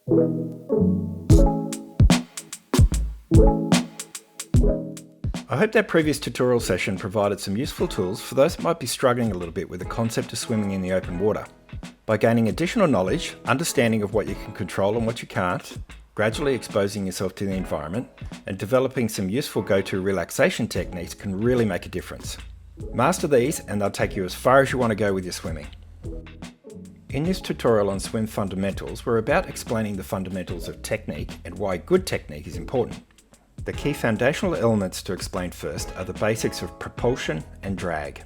I hope that previous tutorial session provided some useful tools for those that might be struggling a little bit with the concept of swimming in the open water. By gaining additional knowledge, understanding of what you can control and what you can't, gradually exposing yourself to the environment, and developing some useful go-to relaxation techniques can really make a difference. Master these and they'll take you as far as you want to go with your swimming. In this tutorial on swim fundamentals, we're about explaining the fundamentals of technique and why good technique is important. The key foundational elements to explain first are the basics of propulsion and drag.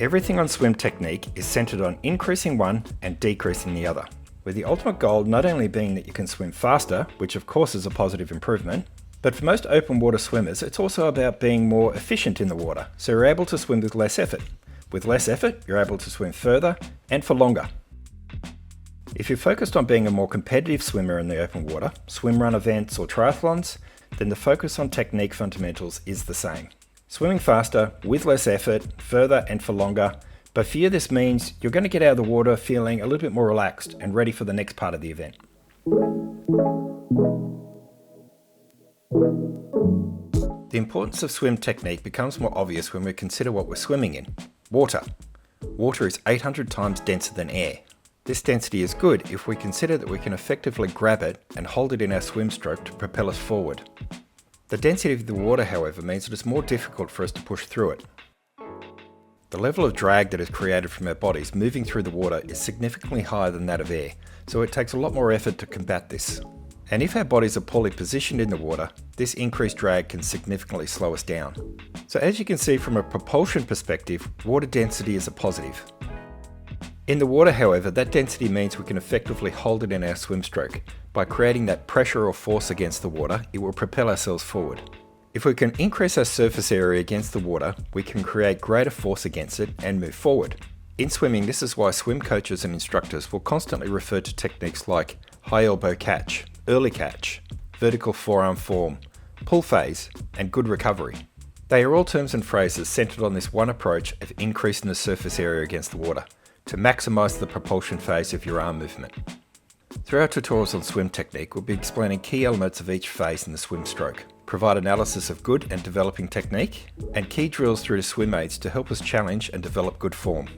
Everything on swim technique is centered on increasing one and decreasing the other, with the ultimate goal not only being that you can swim faster, which of course is a positive improvement, but for most open water swimmers it's also about being more efficient in the water, so you're able to swim with less effort. With less effort, you're able to swim further and for longer. If you're focused on being a more competitive swimmer in the open water, swim run events or triathlons, then the focus on technique fundamentals is the same. Swimming faster, with less effort, further and for longer, but for you this means you're going to get out of the water feeling a little bit more relaxed and ready for the next part of the event. The importance of swim technique becomes more obvious when we consider what we're swimming in: water. Water is 800 times denser than air. This density is good if we consider that we can effectively grab it and hold it in our swim stroke to propel us forward. The density of the water, however, means that it's more difficult for us to push through it. The level of drag that is created from our bodies moving through the water is significantly higher than that of air, so it takes a lot more effort to combat this. And if our bodies are poorly positioned in the water, this increased drag can significantly slow us down. So as you can see from a propulsion perspective, water density is a positive. In the water, however, that density means we can effectively hold it in our swim stroke. By creating that pressure or force against the water, it will propel ourselves forward. If we can increase our surface area against the water, we can create greater force against it and move forward. In swimming, this is why swim coaches and instructors will constantly refer to techniques like high elbow catch, early catch, vertical forearm form, pull phase, and good recovery. They are all terms and phrases centered on this one approach of increasing the surface area against the water, to maximize the propulsion phase of your arm movement. Through our tutorials on swim technique, we'll be explaining key elements of each phase in the swim stroke, provide analysis of good and developing technique, and key drills through to swim aids to help us challenge and develop good form.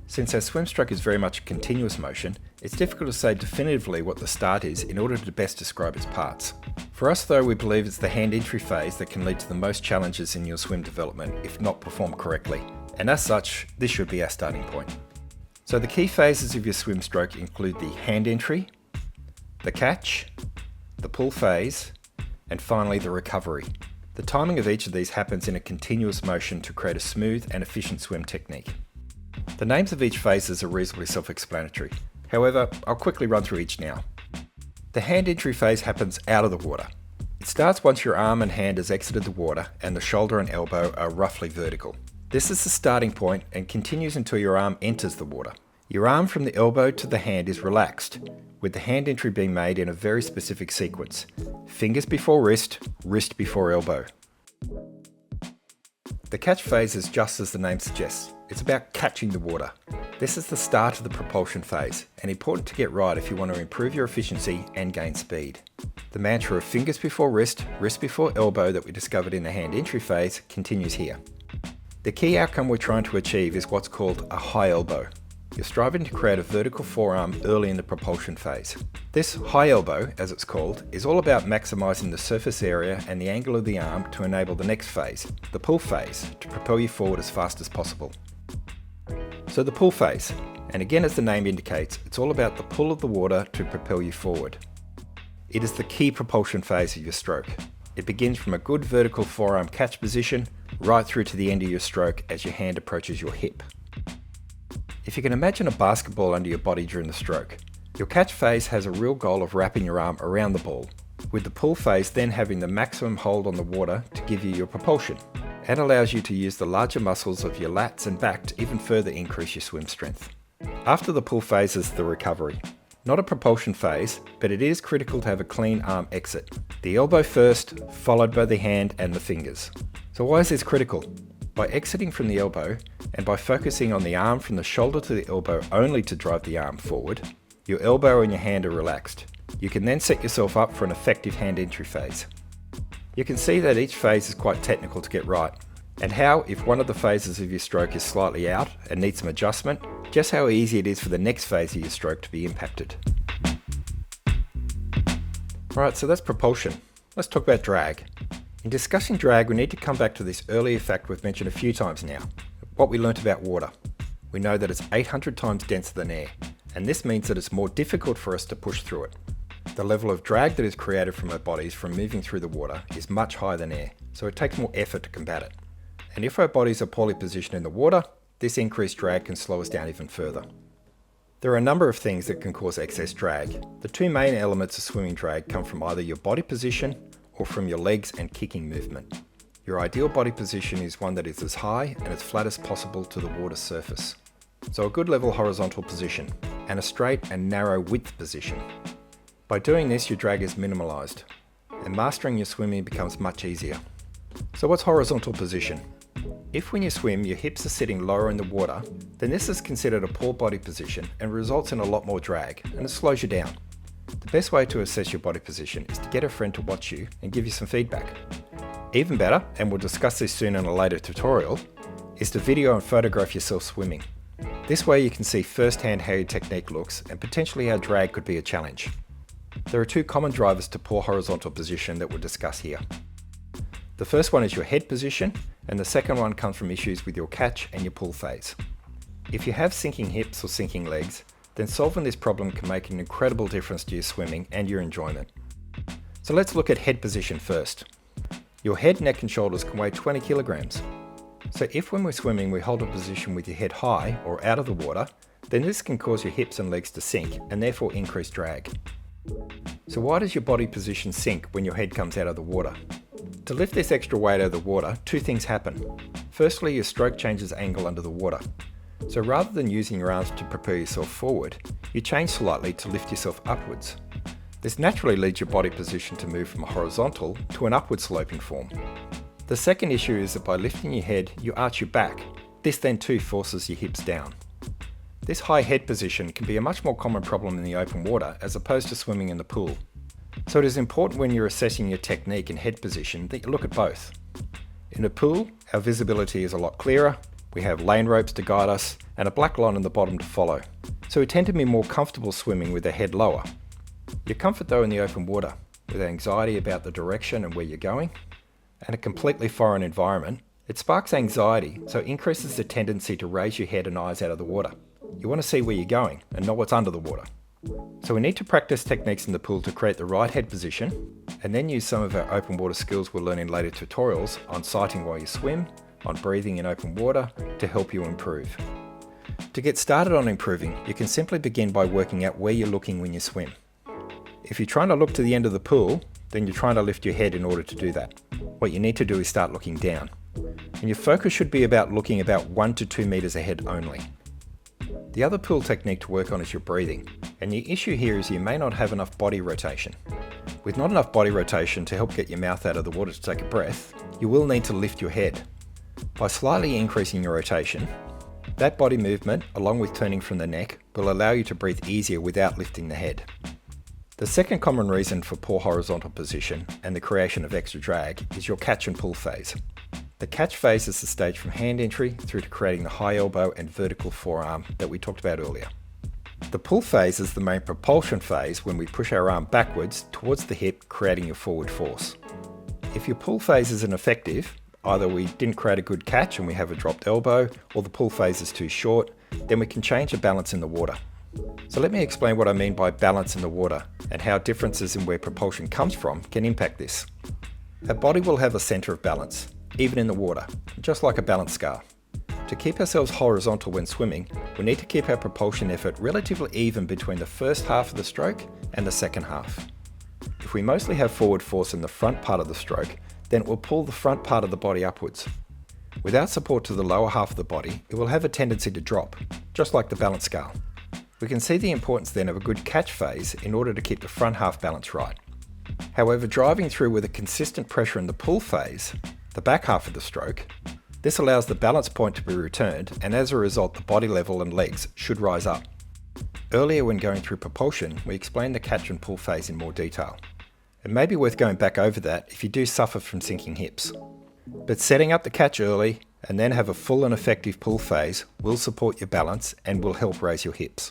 Since our swim stroke is very much a continuous motion, it's difficult to say definitively what the start is in order to best describe its parts. For us though, we believe it's the hand entry phase that can lead to the most challenges in your swim development if not performed correctly. And as such, this should be our starting point. So the key phases of your swim stroke include the hand entry, the catch, the pull phase, and finally the recovery. The timing of each of these happens in a continuous motion to create a smooth and efficient swim technique. The names of each phases are reasonably self-explanatory. However, I'll quickly run through each now. The hand entry phase happens out of the water. It starts once your arm and hand has exited the water and the shoulder and elbow are roughly vertical. This is the starting point and continues until your arm enters the water. Your arm from the elbow to the hand is relaxed, with the hand entry being made in a very specific sequence: fingers before wrist, wrist before elbow. The catch phase is just as the name suggests. It's about catching the water. This is the start of the propulsion phase, and important to get right if you want to improve your efficiency and gain speed. The mantra of fingers before wrist, wrist before elbow that we discovered in the hand entry phase continues here. The key outcome we're trying to achieve is what's called a high elbow. You're striving to create a vertical forearm early in the propulsion phase. This high elbow, as it's called, is all about maximizing the surface area and the angle of the arm to enable the next phase, the pull phase, to propel you forward as fast as possible. So the pull phase, and again as the name indicates, it's all about the pull of the water to propel you forward. It is the key propulsion phase of your stroke. It begins from a good vertical forearm catch position right through to the end of your stroke as your hand approaches your hip. If you can imagine a basketball under your body during the stroke, your catch phase has a real goal of wrapping your arm around the ball, with the pull phase then having the maximum hold on the water to give you your propulsion, and allows you to use the larger muscles of your lats and back to even further increase your swim strength. After the pull phase is the recovery. Not a propulsion phase, but it is critical to have a clean arm exit. The elbow first, followed by the hand and the fingers. So why is this critical? By exiting from the elbow, and by focusing on the arm from the shoulder to the elbow only to drive the arm forward, Your elbow and your hand are relaxed. You can then set yourself up for an effective hand entry phase. You can see that each phase is quite technical to get right, and how, if one of the phases of your stroke is slightly out and needs some adjustment, just how easy it is for the next phase of your stroke to be impacted. Alright, so that's propulsion. Let's talk about drag. In discussing drag, we need to come back to this earlier fact we've mentioned a few times now, what we learnt about water. We know that it's 800 times denser than air, and this means that it's more difficult for us to push through it. The level of drag that is created from our bodies from moving through the water is much higher than air, so it takes more effort to combat it. And if our bodies are poorly positioned in the water, this increased drag can slow us down even further. There are a number of things that can cause excess drag. The two main elements of swimming drag come from either your body position or from your legs and kicking movement. Your ideal body position is one that is as high and as flat as possible to the water's surface. So a good level horizontal position, and a straight and narrow width position. By doing this, your drag is minimalised, and mastering your swimming becomes much easier. So what's horizontal position? If when you swim your hips are sitting lower in the water, then this is considered a poor body position and results in a lot more drag, and it slows you down. The best way to assess your body position is to get a friend to watch you and give you some feedback. Even better, and we'll discuss this soon in a later tutorial, is to video and photograph yourself swimming. This way you can see firsthand how your technique looks and potentially how drag could be a challenge. There are two common drivers to poor horizontal position that we'll discuss here. The first one is your head position, and the second one comes from issues with your catch and your pull phase. If you have sinking hips or sinking legs, then solving this problem can make an incredible difference to your swimming and your enjoyment. So let's look at head position first. Your head, neck and shoulders can weigh 20 kilograms. So if when we're swimming we hold a position with your head high or out of the water, then this can cause your hips and legs to sink and therefore increase drag. So why does your body position sink when your head comes out of the water? To lift this extra weight out of the water, two things happen. Firstly, your stroke changes angle under the water. So rather than using your arms to propel yourself forward, you change slightly to lift yourself upwards. This naturally leads your body position to move from a horizontal to an upward sloping form. The second issue is that by lifting your head, you arch your back. This then too forces your hips down. This high head position can be a much more common problem in the open water as opposed to swimming in the pool. So it is important when you're assessing your technique and head position that you look at both. In a pool, our visibility is a lot clearer, we have lane ropes to guide us, and a black line on the bottom to follow. So we tend to be more comfortable swimming with the head lower. Your comfort though in the open water, with anxiety about the direction and where you're going, and a completely foreign environment, it sparks anxiety, so it increases the tendency to raise your head and eyes out of the water. You want to see where you're going and not what's under the water. So we need to practice techniques in the pool to create the right head position, and then use some of our open water skills we'll learn in later tutorials on sighting while you swim, on breathing in open water to help you improve. To get started on improving, you can simply begin by working out where you're looking when you swim. If you're trying to look to the end of the pool, then you're trying to lift your head in order to do that. What you need to do is start looking down. And your focus should be about looking about 1 to 2 meters ahead only. The other pool technique to work on is your breathing, and the issue here is you may not have enough body rotation. With not enough body rotation to help get your mouth out of the water to take a breath, you will need to lift your head. By slightly increasing your rotation, that body movement, along with turning from the neck, will allow you to breathe easier without lifting the head. The second common reason for poor horizontal position and the creation of extra drag is your catch and pull phase. The catch phase is the stage from hand entry through to creating the high elbow and vertical forearm that we talked about earlier. The pull phase is the main propulsion phase when we push our arm backwards towards the hip, creating your forward force. If your pull phase isn't effective, either we didn't create a good catch and we have a dropped elbow, or the pull phase is too short, then we can change the balance in the water. So let me explain what I mean by balance in the water and how differences in where propulsion comes from can impact this. Our body will have a centre of balance, even in the water, just like a balance scale. To keep ourselves horizontal when swimming, we need to keep our propulsion effort relatively even between the first half of the stroke and the second half. If we mostly have forward force in the front part of the stroke, then it will pull the front part of the body upwards. Without support to the lower half of the body, it will have a tendency to drop, just like the balance scale. We can see the importance then of a good catch phase in order to keep the front half balance right. However, driving through with a consistent pressure in the pull phase, the back half of the stroke, this allows the balance point to be returned, and as a result the body level and legs should rise up. Earlier when going through propulsion, we explained the catch and pull phase in more detail. It may be worth going back over that if you do suffer from sinking hips. But setting up the catch early and then have a full and effective pull phase will support your balance and will help raise your hips.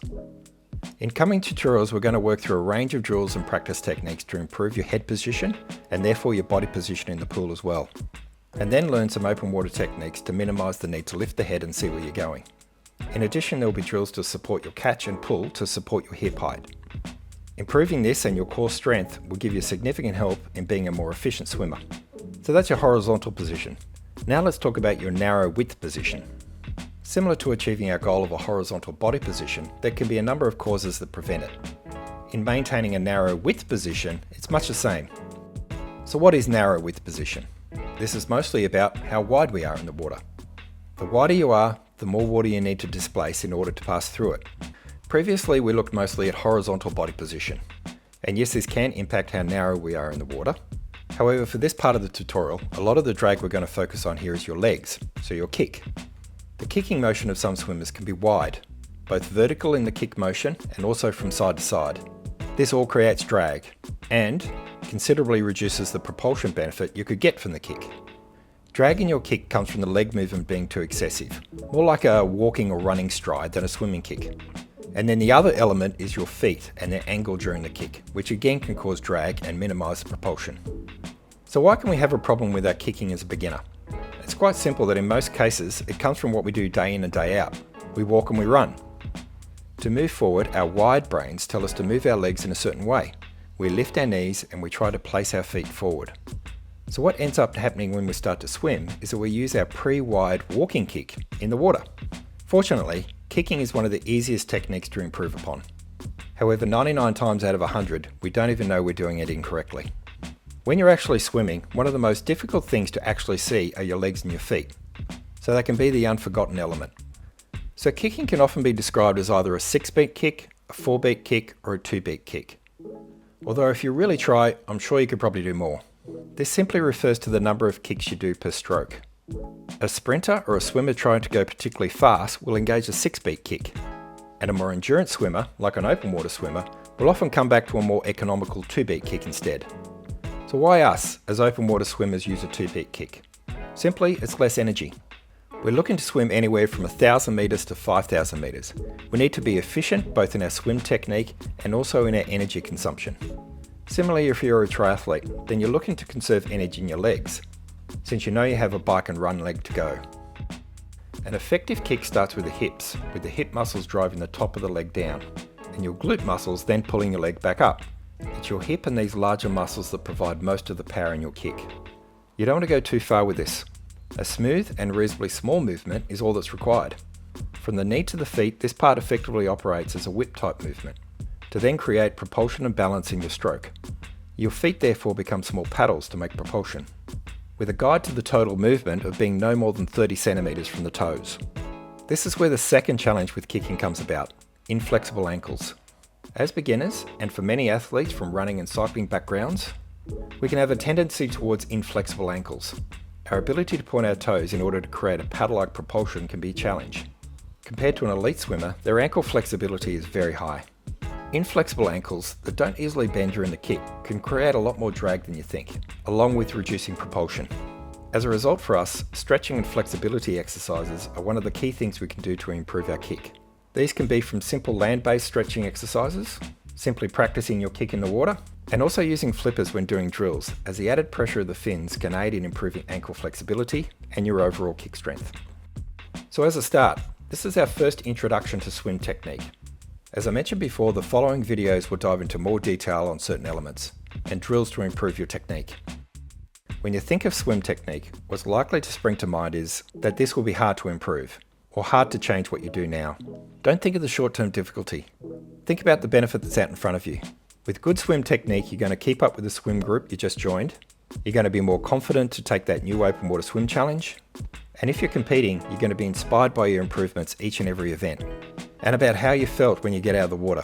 In coming tutorials, we're going to work through a range of drills and practice techniques to improve your head position and therefore your body position in the pool as well. And then learn some open water techniques to minimise the need to lift the head and see where you're going. In addition, there will be drills to support your catch and pull to support your hip height. Improving this and your core strength will give you significant help in being a more efficient swimmer. So that's your horizontal position. Now let's talk about your narrow width position. Similar to achieving our goal of a horizontal body position, there can be a number of causes that prevent it. In maintaining a narrow width position, it's much the same. So what is narrow width position? This is mostly about how wide we are in the water. The wider you are, the more water you need to displace in order to pass through it. Previously, we looked mostly at horizontal body position. And yes, this can impact how narrow we are in the water. However, for this part of the tutorial, a lot of the drag we're going to focus on here is your legs, so your kick. The kicking motion of some swimmers can be wide, both vertical in the kick motion and also from side to side. This all creates drag and considerably reduces the propulsion benefit you could get from the kick. Drag in your kick comes from the leg movement being too excessive, more like a walking or running stride than a swimming kick. And then the other element is your feet and their angle during the kick, which again can cause drag and minimise the propulsion. So why can we have a problem with our kicking as a beginner? It's quite simple that in most cases it comes from what we do day in and day out. We walk and we run. To move forward, our wide brains tell us to move our legs in a certain way. We lift our knees and we try to place our feet forward. So what ends up happening when we start to swim is that we use our pre-wide walking kick in the water. Fortunately, kicking is one of the easiest techniques to improve upon. However, 99 times out of 100, we don't even know we're doing it incorrectly. When you're actually swimming, one of the most difficult things to actually see are your legs and your feet. So they can be the unforgotten element. So kicking can often be described as either a 6-beat kick, a 4-beat kick, or a 2-beat kick. Although if you really try, I'm sure you could probably do more. This simply refers to the number of kicks you do per stroke. A sprinter or a swimmer trying to go particularly fast will engage a 6-beat kick, and a more endurance swimmer, like an open water swimmer, will often come back to a more economical 2-beat kick instead. So why us, as open water swimmers, use a 2-beat kick? Simply, it's less energy. We're looking to swim anywhere from 1,000 metres to 5,000 metres. We need to be efficient both in our swim technique and also in our energy consumption. Similarly, if you're a triathlete, then you're looking to conserve energy in your legs, since you know you have a bike and run leg to go. An effective kick starts with the hips, with the hip muscles driving the top of the leg down, and your glute muscles then pulling your leg back up. It's your hip and these larger muscles that provide most of the power in your kick. You don't want to go too far with this. A smooth and reasonably small movement is all that's required. From the knee to the feet, this part effectively operates as a whip type movement, to then create propulsion and balance in your stroke. Your feet therefore become small paddles to make propulsion, with a guide to the total movement of being no more than 30 centimeters from the toes. This is where the second challenge with kicking comes about, inflexible ankles. As beginners, and for many athletes from running and cycling backgrounds, we can have a tendency towards inflexible ankles. Our ability to point our toes in order to create a paddle-like propulsion can be a challenge. Compared to an elite swimmer, their ankle flexibility is very high. Inflexible ankles that don't easily bend during the kick can create a lot more drag than you think, along with reducing propulsion. As a result for us, stretching and flexibility exercises are one of the key things we can do to improve our kick. These can be from simple land-based stretching exercises, simply practicing your kick in the water, and also using flippers when doing drills, as the added pressure of the fins can aid in improving ankle flexibility and your overall kick strength. So as a start, this is our first introduction to swim technique. As I mentioned before, the following videos will dive into more detail on certain elements and drills to improve your technique. When you think of swim technique, what's likely to spring to mind is that this will be hard to improve, or hard to change what you do now. Don't think of the short-term difficulty. Think about the benefit that's out in front of you. With good swim technique, you're going to keep up with the swim group you just joined. You're going to be more confident to take that new open water swim challenge. And if you're competing, you're going to be inspired by your improvements each and every event, and about how you felt when you get out of the water.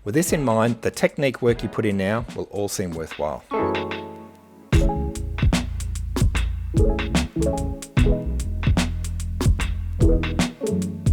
With this in mind, the technique work you put in now will all seem worthwhile.